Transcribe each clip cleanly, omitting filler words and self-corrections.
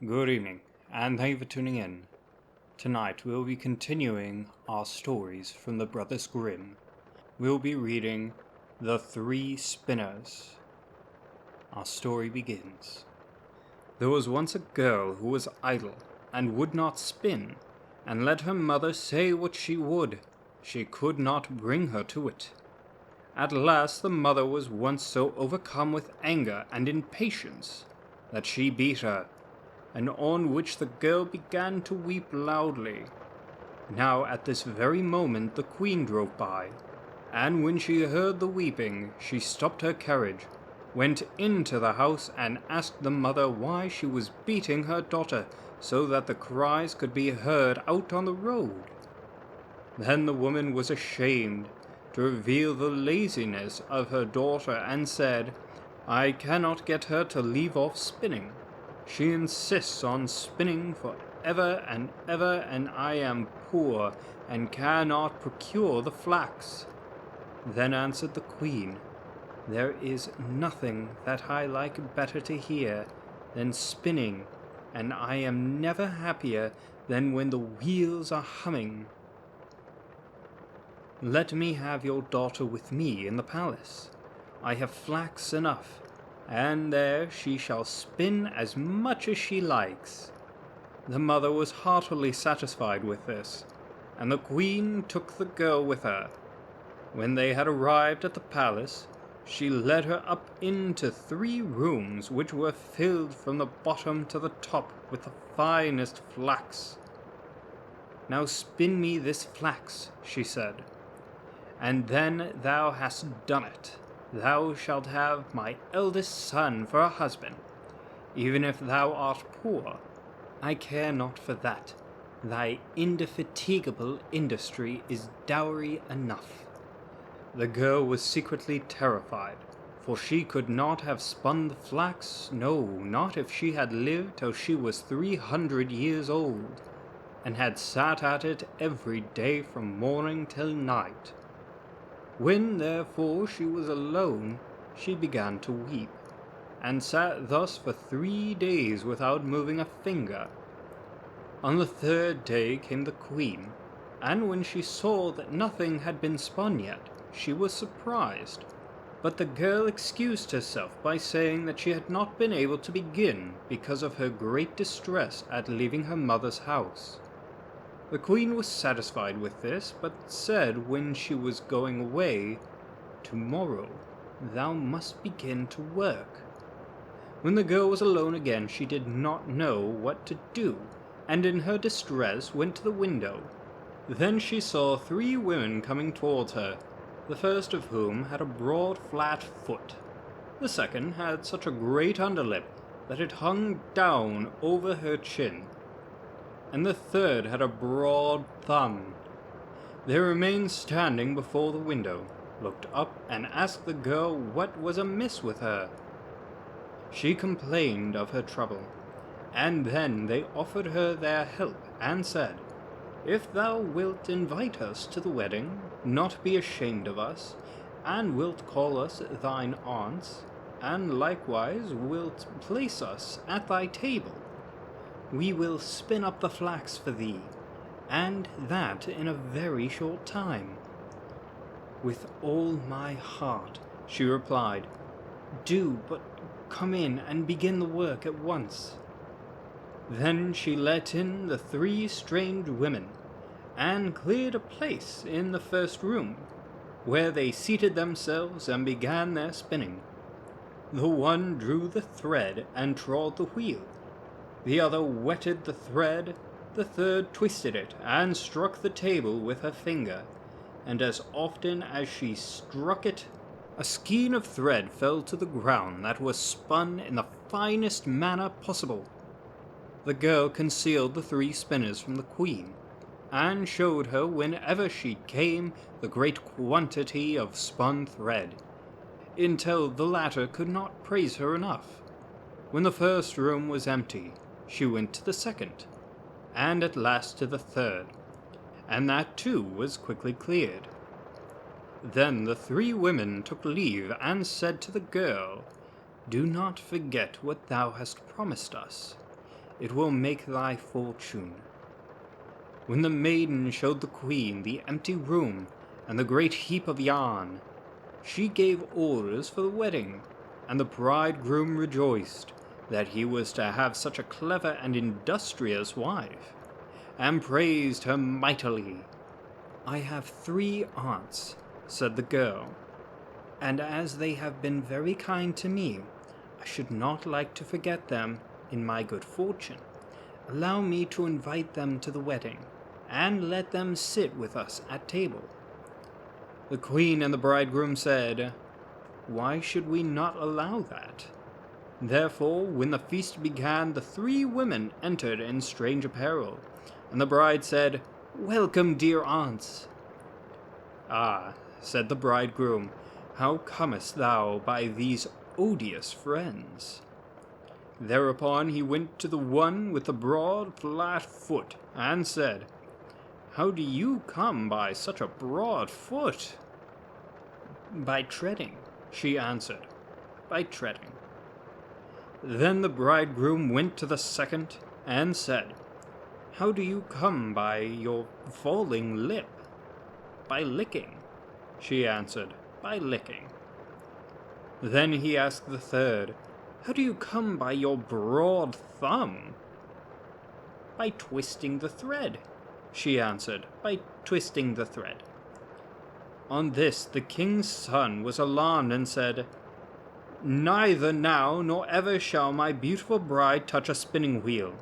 Good evening, and thank you for tuning in. Tonight we'll be continuing our stories from the Brothers Grimm. We'll be reading The Three Spinners. Our story begins. There was once a girl who was idle, and would not spin, and let her mother say what she would, she could not bring her to it. At last the mother was once so overcome with anger and impatience that she beat her, and on which the girl began to weep loudly. Now at this very moment the queen drove by, and when she heard the weeping, she stopped her carriage, went into the house, and asked the mother why she was beating her daughter, so that the cries could be heard out on the road. Then the woman was ashamed to reveal the laziness of her daughter, and said, "I cannot get her to leave off spinning. She insists on spinning for ever and ever, and I am poor and cannot procure the flax." Then answered the queen, "There is nothing that I like better to hear than spinning, and I am never happier than when the wheels are humming. Let me have your daughter with me in the palace. I have flax enough, and there she shall spin as much as she likes." The mother was heartily satisfied with this, and the queen took the girl with her. When they had arrived at the palace, she led her up into 3 rooms which were filled from the bottom to the top with the finest flax. "Now spin me this flax," she said, "and then thou hast done it. Thou shalt have my eldest son for a husband, even if thou art poor. I care not for that. Thy indefatigable industry is dowry enough." The girl was secretly terrified, for she could not have spun the flax, no, not if she had lived till she was 300 years old, and had sat at it every day from morning till night. When therefore she was alone, she began to weep, and sat thus for 3 days without moving a finger. On the 3rd day came the queen, and when she saw that nothing had been spun yet, she was surprised, but the girl excused herself by saying that she had not been able to begin because of her great distress at leaving her mother's house. The queen was satisfied with this, but said when she was going away, "Tomorrow thou must begin to work." When the girl was alone again, she did not know what to do, and in her distress went to the window. Then she saw 3 women coming towards her, the first of whom had a broad flat foot. The second had such a great underlip that it hung down over her chin, and the third had a broad thumb. They remained standing before the window, looked up, and asked the girl what was amiss with her. She complained of her trouble, and then they offered her their help, and said, "If thou wilt invite us to the wedding, not be ashamed of us, and wilt call us thine aunts, and likewise wilt place us at thy table, we will spin up the flax for thee, and that in a very short time." "With all my heart," she replied. "Do but come in and begin the work at once." Then she let in the 3 strange women, and cleared a place in the first room, where they seated themselves and began their spinning. The one drew the thread and trod the wheel, the other wetted the thread, the third twisted it and struck the table with her finger, and as often as she struck it, a skein of thread fell to the ground that was spun in the finest manner possible. The girl concealed the 3 spinners from the queen, and showed her whenever she came the great quantity of spun thread, until the latter could not praise her enough. When the first room was empty, she went to the second, and at last to the third, and that too was quickly cleared. Then the 3 women took leave and said to the girl, "Do not forget what thou hast promised us. it will make thy fortune." When the maiden showed the queen the empty room and the great heap of yarn, she gave orders for the wedding, and the bridegroom rejoiced that he was to have such a clever and industrious wife, and praised her mightily. "I have 3 aunts," said the girl, "and as they have been very kind to me, I should not like to forget them in my good fortune. Allow me to invite them to the wedding, and let them sit with us at table." The queen and the bridegroom said, "Why should we not allow that?" Therefore, when the feast began, the 3 women entered in strange apparel, and the bride said, "Welcome, dear aunts." "Ah," said the bridegroom, "how comest thou by these odious friends?" Thereupon he went to the one with the broad, flat foot, and said, "How do you come by such a broad foot?" "By treading," she answered, "by treading." Then the bridegroom went to the second, and said, "How do you come by your falling lip?" "By licking," she answered, "by licking." Then he asked the third, "How do you come by your broad thumb?" "By twisting the thread," she answered, "by twisting the thread." On this the king's son was alarmed and said, "Neither now nor ever shall my beautiful bride touch a spinning wheel."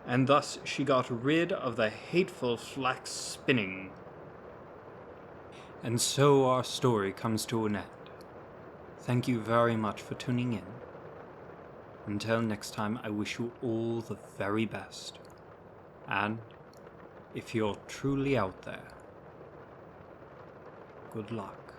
And thus she got rid of the hateful flax spinning. And so our story comes to an end. Thank you very much for tuning in. Until next time, I wish you all the very best. And if you're truly out there, good luck.